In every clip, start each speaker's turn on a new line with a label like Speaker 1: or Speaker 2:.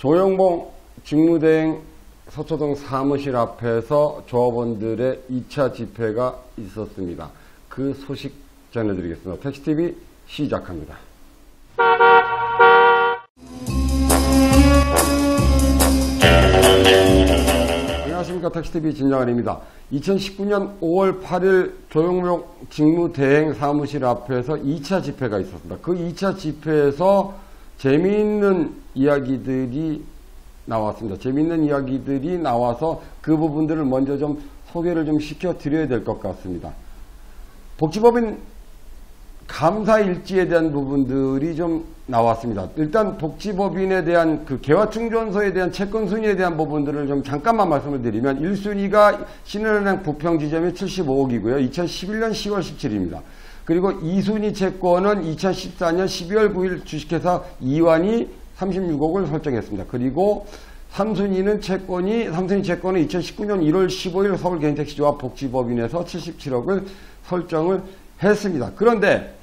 Speaker 1: 조영봉 직무대행 서초동 사무실 앞에서 조합원들의 2차 집회가 있었습니다. 그 소식 전해드리겠습니다. 택시TV 시작합니다. 안녕하십니까. 택시TV 진정환입니다. 2019년 5월 8일 조영봉 직무대행 사무실 앞에서 2차 집회가 있었습니다. 그 2차 집회에서 재미있는 이야기들이 나왔습니다. 재미있는 이야기들이 나와서 그 부분들을 먼저 좀 소개를 좀 시켜드려야 될 것 같습니다. 복지법인 감사일지에 대한 부분들이 좀 나왔습니다. 일단 복지법인에 대한 그 개화충전소에 대한 채권 순위에 대한 부분들을 좀 잠깐만 말씀을 드리면 1순위가 신한은행 부평지점이 75억이고요. 2011년 10월 17일입니다. 그리고 2순위 채권은 2014년 12월 9일 주식회사 이완이 36억을 설정했습니다. 그리고 3순위 채권은 2019년 1월 15일 서울개인택시조합 복지법인에서 77억을 설정을 했습니다. 그런데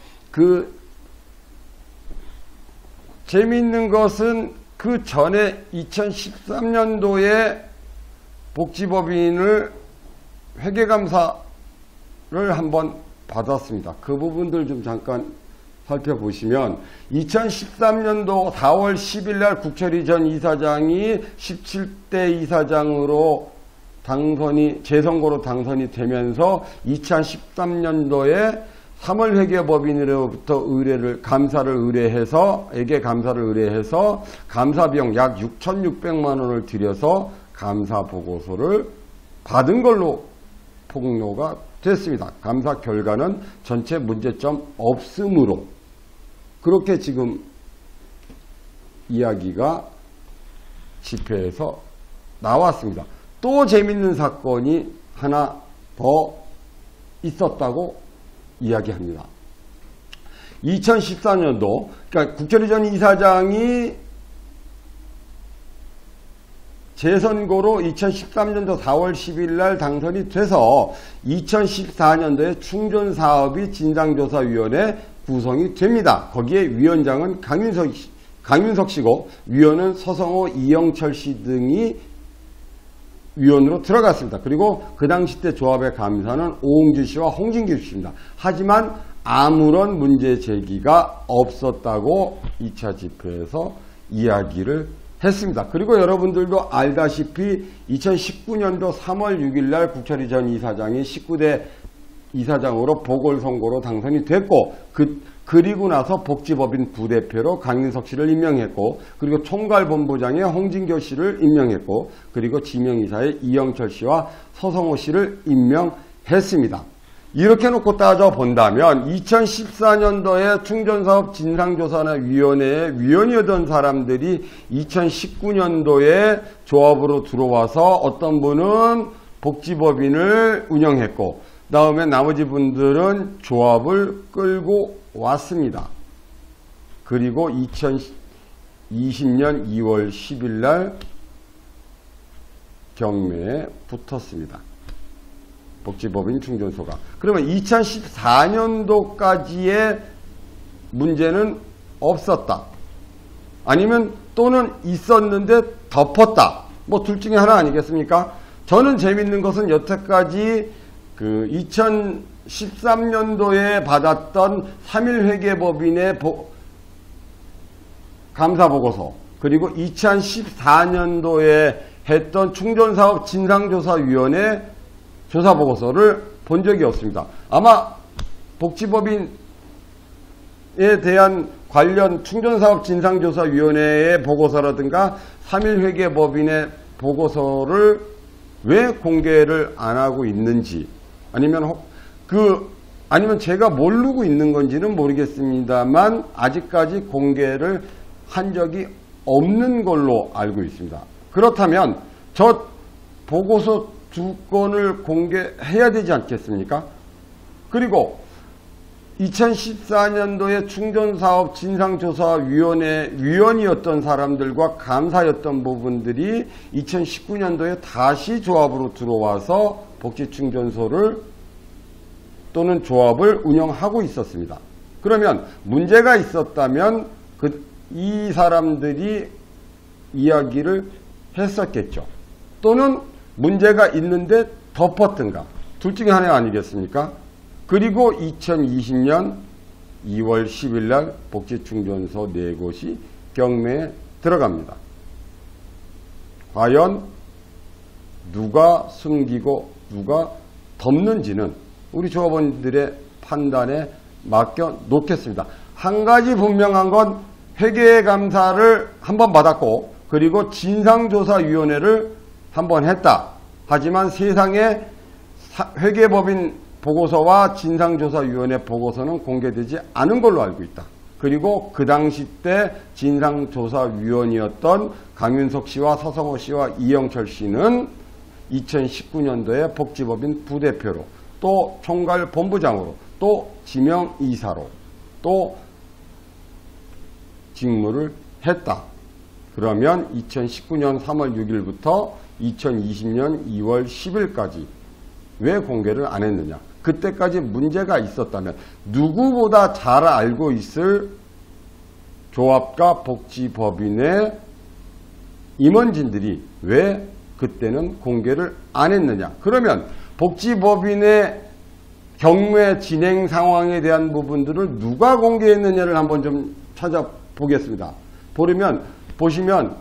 Speaker 1: 재미있는 것은 그 전에 2013년도에 복지법인을 회계감사를 한번 받았습니다. 그 부분들 좀 잠깐 살펴보시면 2013년도 4월 10일 날 국철희 전 이사장이 17대 이사장으로 재선거로 당선이 되면서 2013년도에 3월 회계법인으로부터 감사를 의뢰해서 감사비용 약 6,600만 원을 들여서 감사 보고서를 받은 걸로 폭로가 됐습니다. 감사 결과는 전체 문제점 없으므로 그렇게 지금 이야기가 집회에서 나왔습니다. 또 재밌는 사건이 하나 더 있었다고 이야기합니다. 2014년도 그러니까 국철희 전 이사장이 재선거로 2013년도 4월 10일 날 당선이 돼서 2014년도에 충전사업이 진상조사위원회 구성이 됩니다. 거기에 위원장은 강윤석 씨고 위원은 서성호, 이영철 씨 등이 위원으로 들어갔습니다. 그리고 그 당시 때 조합의 감사는 오홍주 씨와 홍진규 씨입니다. 하지만 아무런 문제 제기가 없었다고 2차 집회에서 이야기를 했습니다. 그리고 여러분들도 알다시피 2019년도 3월 6일 날 국철희 전 이사장이 19대 이사장으로 보궐선거로 당선이 됐고 그리고 나서 복지법인 부대표로 강윤석 씨를 임명했고 그리고 총괄본부장에 홍진교 씨를 임명했고 그리고 지명이사에 이영철 씨와 서성호 씨를 임명했습니다. 이렇게 놓고 따져본다면 2014년도에 충전사업 진상조사위원회의 위원이었던 사람들이 2019년도에 조합으로 들어와서 어떤 분은 복지법인을 운영했고 다음에 나머지 분들은 조합을 끌고 왔습니다. 그리고 2020년 2월 10일 날 경매에 붙었습니다. 복지법인 충전소가. 그러면 2014년도까지의 문제는 없었다. 아니면 또는 있었는데 덮었다. 뭐 둘 중에 하나 아니겠습니까? 저는 재밌는 것은 여태까지 2013년도에 받았던 3.1회계법인의 감사보고서 그리고 2014년도에 했던 충전사업 진상조사위원회 조사보고서를 본 적이 없습니다. 아마 복지법인에 대한 관련 충전사업 진상조사위원회의 보고서라든가 3.1회계법인의 보고서를 왜 공개를 안 하고 있는지 아니면 제가 모르고 있는 건지는 모르겠습니다만 아직까지 공개를 한 적이 없는 걸로 알고 있습니다. 그렇다면 저 보고서 두 건을 공개해야 되지 않겠습니까? 그리고 2014년도에 충전사업 진상조사위원회 위원이었던 사람들과 감사였던 부분들이 2019년도에 다시 조합으로 들어와서 복지충전소를 또는 조합을 운영하고 있었습니다. 그러면 문제가 있었다면 이 사람들이 이야기를 했었겠죠. 또는 문제가 있는데 덮었든가. 둘 중에 하나 아니겠습니까? 그리고 2020년 2월 10일 날 복지충전소 4곳이 경매에 들어갑니다. 과연 누가 숨기고 누가 덮는지는 우리 조합원들의 판단에 맡겨 놓겠습니다. 한 가지 분명한 건 회계감사를 한번 받았고 그리고 진상조사위원회를 한번 했다. 하지만 세상에 회계법인 보고서와 진상조사위원회 보고서는 공개되지 않은 걸로 알고 있다. 그리고 그 당시 때 진상조사위원이었던 강윤석 씨와 서성호 씨와 이영철 씨는 2019년도에 복지법인 부대표로 또 총괄본부장으로 또 지명이사로 또 직무를 했다. 그러면 2019년 3월 6일부터 2020년 2월 10일까지 왜 공개를 안 했느냐. 그때까지 문제가 있었다면 누구보다 잘 알고 있을 조합과 복지법인의 임원진들이 왜 그때는 공개를 안 했느냐. 그러면 복지법인의 경매 진행 상황에 대한 부분들을 누가 공개했느냐를 한번 좀 찾아보겠습니다. 보시면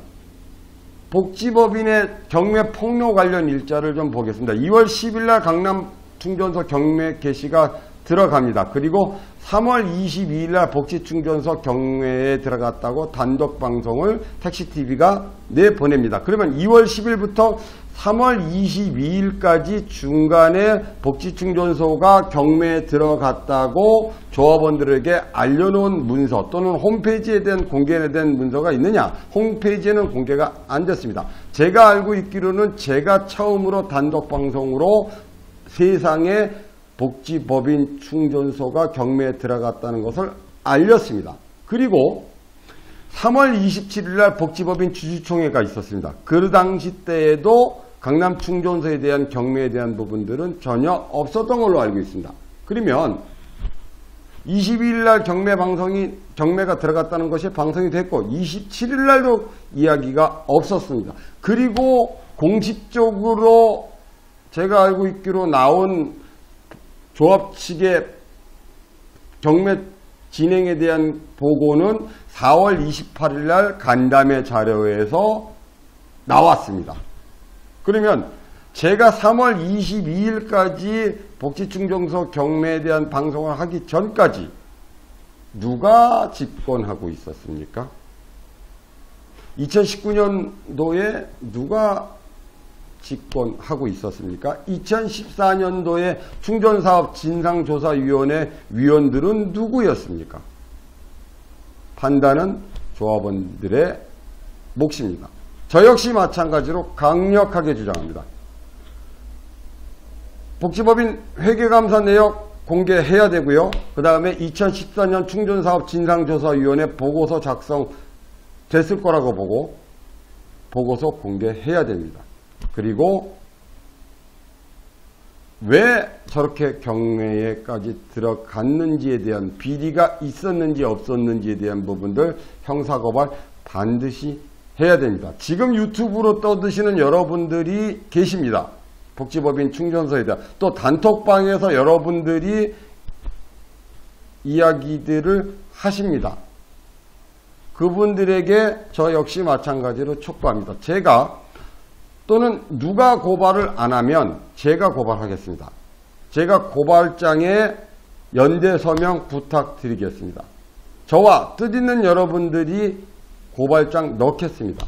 Speaker 1: 복지법인의 경매 폭로 관련 일자를 좀 보겠습니다. 2월 10일 날 강남 충전소 경매 게시가 들어갑니다. 그리고 3월 22일 날 복지충전소 경매에 들어갔다고 단독 방송을 택시TV가 내보냅니다. 그러면 2월 10일부터 3월 22일까지 중간에 복지충전소가 경매에 들어갔다고 조합원들에게 알려놓은 문서 또는 홈페이지에 대한 공개된 문서가 있느냐? 홈페이지에는 공개가 안 됐습니다. 제가 알고 있기로는 제가 처음으로 단독 방송으로 세상에 복지법인 충전소가 경매에 들어갔다는 것을 알렸습니다. 그리고 3월 27일 날 복지법인 주주총회가 있었습니다. 그 당시 때에도 강남 충전소에 대한 경매에 대한 부분들은 전혀 없었던 걸로 알고 있습니다. 그러면 22일 날 경매가 들어갔다는 것이 방송이 됐고 27일 날도 이야기가 없었습니다. 그리고 공식적으로 제가 알고 있기로 나온 조합 측의 경매 진행에 대한 보고는 4월 28일 날 간담회 자료에서 나왔습니다. 그러면 제가 3월 22일까지 복지충전소 경매에 대한 방송을 하기 전까지 누가 집권하고 있었습니까? 2019년도에 누가 집권하고 있었습니까? 2014년도에 충전사업 진상조사위원회 위원들은 누구였습니까? 판단은 조합원들의 몫입니다. 저 역시 마찬가지로 강력하게 주장합니다. 복지법인 회계감사 내역 공개해야 되고요. 그 다음에 2014년 충전사업 진상조사위원회 보고서 작성됐을 거라고 보고 보고서 공개해야 됩니다. 그리고 왜 저렇게 경매에까지 들어갔는지에 대한 비리가 있었는지 없었는지에 대한 부분들 형사고발 반드시 해야 됩니다. 지금 유튜브로 떠드시는 여러분들이 계십니다. 복지법인 충전소에 대한 또 단톡방에서 여러분들이 이야기들을 하십니다. 그분들에게 저 역시 마찬가지로 촉구합니다. 제가 또는 누가 고발을 안 하면 제가 고발하겠습니다. 제가 고발장에 연대 서명 부탁드리겠습니다. 저와 뜻있는 여러분들이 고발장 넣겠습니다.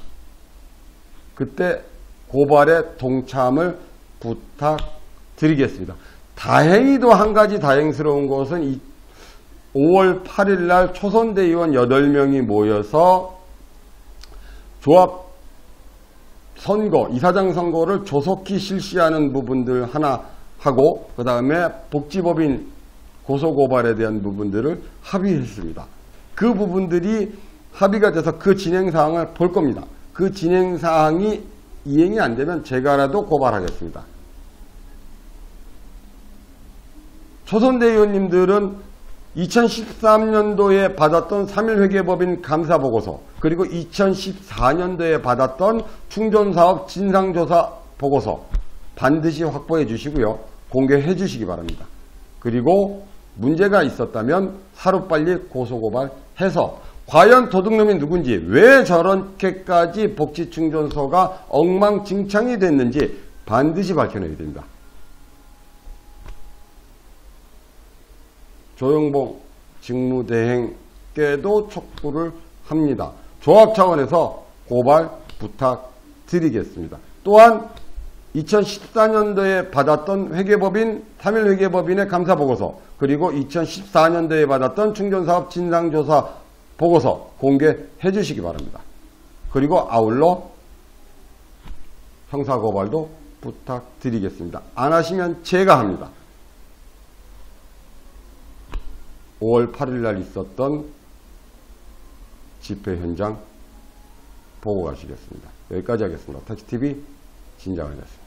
Speaker 1: 그때 고발에 동참을 부탁드리겠습니다. 다행히도 한 가지 다행스러운 것은 5월 8일 날 초선대의원 8명이 모여서 조합 선거, 이사장 선거를 조속히 실시하는 부분들 하나 하고 그 다음에 복지법인 고소고발에 대한 부분들을 합의했습니다. 그 부분들이 합의가 돼서 그 진행사항을 볼 겁니다. 그 진행사항이 이행이 안 되면 제가라도 고발하겠습니다. 초선대의원님들은 2013년도에 받았던 3.1회계법인 감사보고서, 그리고 2014년도에 받았던 충전사업 진상조사 보고서 반드시 확보해 주시고요. 공개해 주시기 바랍니다. 그리고 문제가 있었다면 하루빨리 고소고발해서 과연 도둑놈이 누군지, 왜 저렇게까지 복지충전소가 엉망진창이 됐는지 반드시 밝혀내야 됩니다. 조영봉 직무대행께도 촉구를 합니다. 조합 차원에서 고발 부탁드리겠습니다. 또한 2014년도에 받았던 회계법인, 3.1회계법인의 감사보고서, 그리고 2014년도에 받았던 충전사업 진상조사 보고서 공개해 주시기 바랍니다. 그리고 아울러 형사고발도 부탁드리겠습니다. 안 하시면 제가 합니다. 5월 8일 날 있었던 집회 현장 보고 가시겠습니다. 여기까지 하겠습니다. 터치TV 진장환이었습니다.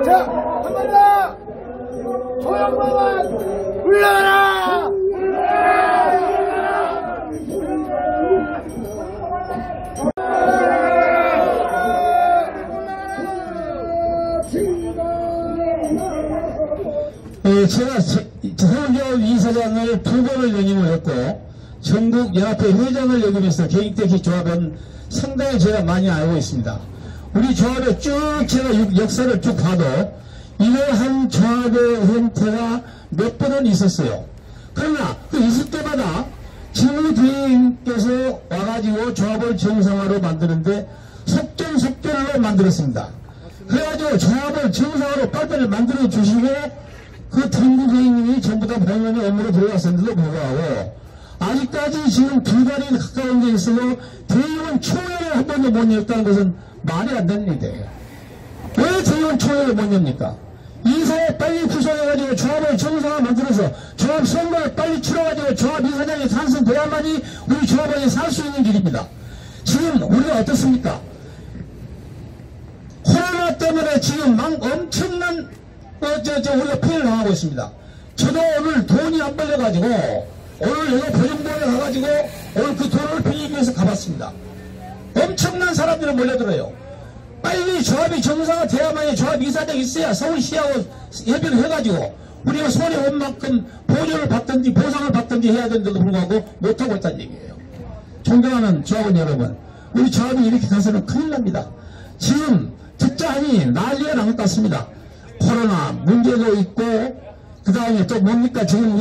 Speaker 2: 자, 한 번 더! 조영범은 물러가라!
Speaker 3: 제가 서울교육 이사장을 2번을 역임을 했고 전국연합회 회장을 역임해서 개인택시 조합은 상당히 제가 많이 알고 있습니다. 우리 조합의 쭉 제가 역사를 쭉 봐도 이러한 조합의 형태가 몇 번은 있었어요. 그러나 그 있을 때마다 직무대행께서 와가지고 조합을 정상화로 만드는데 속전속결로 만들었습니다. 그래가지고 조합을 정상화로 빨리빨리 만들어 주시게 그 당국회의님이 전부 다 본연의 업무로 들어갔었는데도 불구하고 아직까지 지금 2달이 가까운 게 있어도 대의원 총회를 한 번도 못 열었다는 것은 말이 안 되는 일이에요. 왜 대의원 총회를 못 엽니까? 이사회 빨리 구성해가지고 조합을 정상화 만들어서 조합 선거를 빨리 치러가지고 조합 이사장이 탄생돼야만이 우리 조합원이 살 수 있는 길입니다. 지금 우리가 어떻습니까? 코로나 때문에 지금 엄청난 우리가 피해를 당하고 있습니다. 저도 오늘 돈이 안 벌려가지고 오늘 내가 보증보험에 가가지고 오늘 그 돈을 빌리기 위해서 가봤습니다. 엄청난 사람들이 몰려들어요. 빨리 조합이 정상화 돼야만이 조합 이사장이 있어야 서울시하고 협의를 해가지고 우리가 손해 온 만큼 보조를 받든지 보상을 받든지 해야 되는데도 불구하고 못하고 있다는 얘기예요. 존경하는 조합원 여러분, 우리 조합이 이렇게 가서는 큰일 납니다. 지금 듣자 하니 난리가 난 것 같습니다. 코로나 문제도 있고 그 다음에 또 뭡니까 지금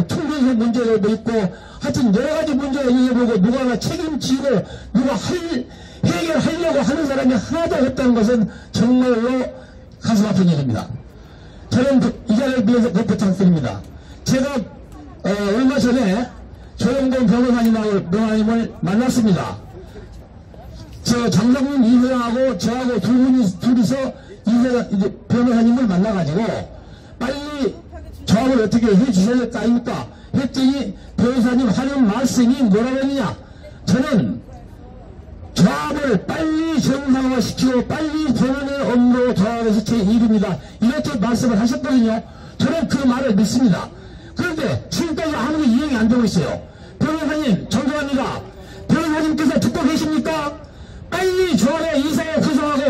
Speaker 3: 통계적 문제도 있고 하여튼 여러가지 문제가 있어보고 누가 하나 책임지고 누가 해결하려고 하는 사람이 하나도 없다는 것은 정말로 가슴 아픈 일입니다. 저는 이 자리를 빌어서 부탁드립니다. 제가 얼마 전에 조영동 변호사님을 만났습니다. 저 장성민 이회장하고 저하고 둘이서 변호사님을 만나가지고 빨리 조합을 어떻게 해주셔야 될 거 아닙니까? 했더니 변호사님 하는 말씀이 뭐라고 했느냐? 저는 조합을 빨리 정상화시키고 빨리 본연의 업무로 돌아가서 제 일입니다. 이렇게 말씀을 하셨거든요. 저는 그 말을 믿습니다. 그런데 지금까지 아무도 이행이 안 되고 있어요. 변호사님 존경합니다. 변호사님께서 듣고 계십니까? 빨리 조합의 이사회 구성하고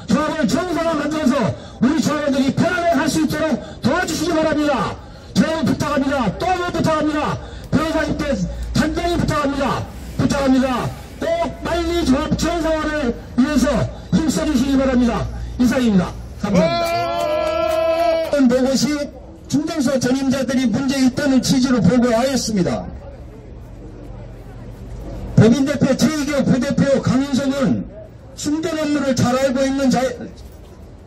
Speaker 3: 조합을 정상화 만들어서 우리 조합원들이 편하게 할 수 있도록 도와주시기 바랍니다. 저는 부탁합니다. 또 부탁합니다. 변호사님께 단단히 부탁합니다. 꼭 빨리 조합 정상화를 위해서 힘써주시기 바랍니다. 이상입니다. 감사합니다.
Speaker 4: 보고시 중정소 전임자들이 문제 있다는 취지로 보고하였습니다. 법인대표 제2교 부대표 강윤석은 충전 업무를 잘 알고 있는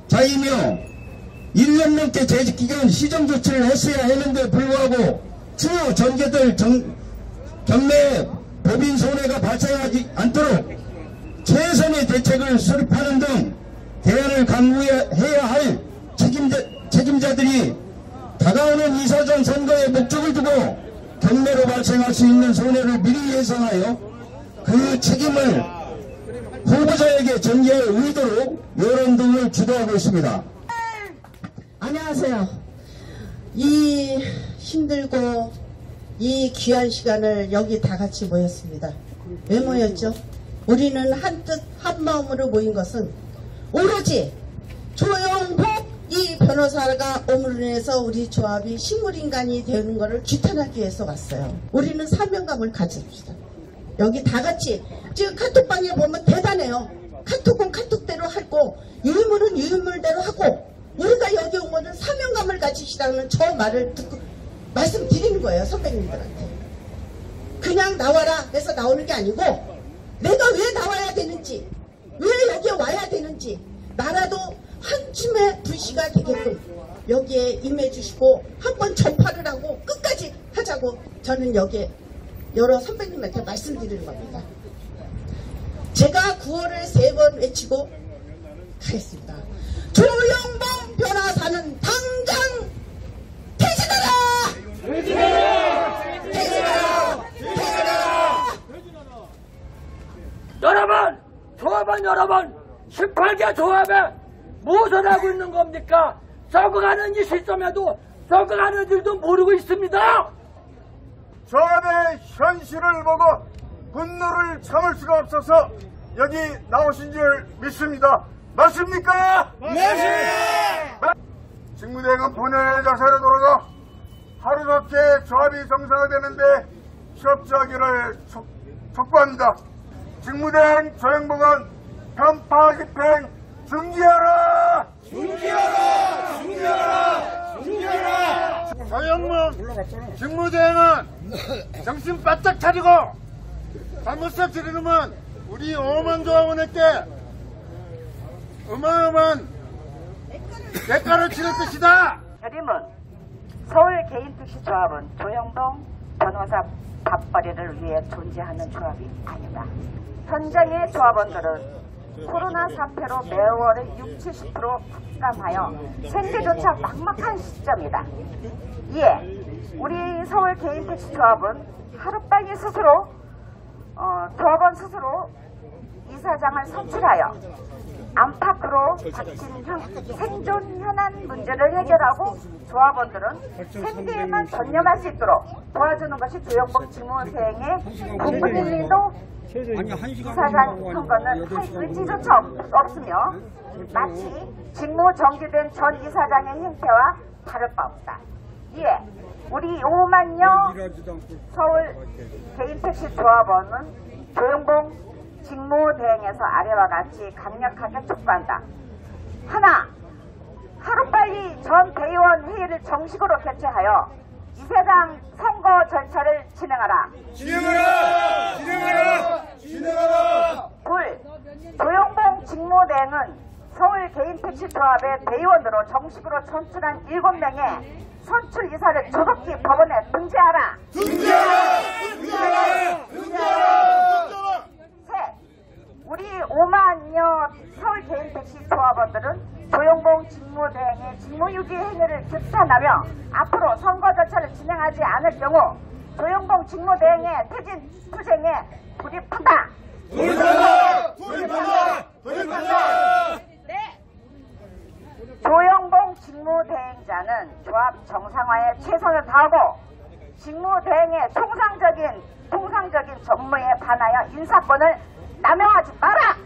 Speaker 4: 자이며 1년 넘게 재직기간 시정조치를 했어야 했는데 불구하고 추후 전개될 경내에 법인 손해가 발생하지 않도록 최선의 대책을 수립하는 등 대안을 강구해야 할 책임자들이 다가오는 이사장 선거에 목적을 두고 경매로 발생할 수 있는 손해를 미리 예상하여 그 책임을 후보자에게 전개할 의도로 여론 등을 주도하고 있습니다.
Speaker 5: 안녕하세요. 이 힘들고 이 귀한 시간을 여기 다 같이 모였습니다. 왜 모였죠? 우리는 한뜻 한마음으로 모인 것은 오로지 조영복 이 변호사가 오므로 인해서 우리 조합이 식물인간이 되는 것을 규탄하기 위해서 왔어요. 우리는 사명감을 가집시다. 여기 다 같이 지금 카톡방에 보면 대단해요. 카톡은 카톡대로 하고 유물은 유물대로 하고 우리가 여기 온 거는 사명감을 가지시라는 저 말을 듣고 말씀드리는 거예요. 선배님들한테. 그냥 나와라 해서 나오는 게 아니고 내가 왜 나와야 되는지 왜 여기에 와야 되는지 나라도 한숨의 불씨가 되게끔 여기에 임해주시고 한번 전파를 하고 끝까지 하자고 저는 여기에 여러 선배님한테 말씀드리는 겁니다. 제가 구호를 3번 외치고 가겠습니다. 조영봉 변호사는 당장 퇴진하라! 퇴진하라!
Speaker 6: 여러분! 조합원 여러분! 18개 조합에 무엇을 하고 있는 겁니까? 썩어가는 이 시점에도 썩어가는 줄도 모르고 있습니다.
Speaker 2: 조합의 현실을 보고 분노를 참을 수가 없어서 여기 나오신 줄 믿습니다. 맞습니까? 맞습니다. 직무대행은 본연의 자세로 돌아가 하루속히 조합이 정상화되는데 협조하기를 촉구합니다. 직무대행 조영복은 편파 집행 중지하라! 중지하라! 중지하라! 중지하라! 조영복 직무대행은 정신 바짝 차리고 잘못을 저지르면 우리 5만 조합원에게 어마어마한 대가를 치를 것이다.
Speaker 7: 여림은 서울 개인택시조합은 조영동 변호사 밥벌이를 위해 존재하는 조합이 아니다. 현장의 조합원들은 코로나 사태로 매월의 60~70% 급감하여 생계조차 막막한 시점이다. 이에 우리 서울 개인택시조합은 하루빨리 스스로 조합원 스스로 이사장을 선출하여 안팎으로 닥친 생존 현안 문제를 해결하고 조합원들은 생계에만 전념할 수 있도록 도와주는 것이 조영복 직무수행의 국민일도 이사장 선거는 할 의지조차 없으며 마치 직무 정지된 전 이사장의 행태와 다를 바 없다. 이에 우리 5만여 서울 개인택시 조합원은 조영복 직무대행에서 아래와 같이 강력하게 촉구한다. 하나, 하루빨리 전 대의원 회의를 정식으로 개최하여 이사장 선거 절차를 진행하라.
Speaker 2: 진행하라! 진행하라! 진행하라!
Speaker 7: 둘, 조영봉 직무대행은 서울 개인택시 조합의 대의원으로 정식으로 선출한 7명의 선출 이사를 조속히 법원에 등재하라.
Speaker 2: 등재하라! 등재하라! 등재하라!
Speaker 7: 셋, 우리 5만여 서울 개인택시 조합원들은 조영봉 직무대행의 직무유기 행위를 규탄하며 앞으로 선거 절차를 진행하지 않을 경우 조영봉 직무대행의 퇴진 투쟁에 돌입한다.
Speaker 2: 돌입한다! 돌입한다! 돌입한다!
Speaker 7: 네. 조영봉 직무대행자는 조합 정상화에 최선을 다하고 직무대행의 통상적인 전무에 반하여 인사권을 남용하지 마라!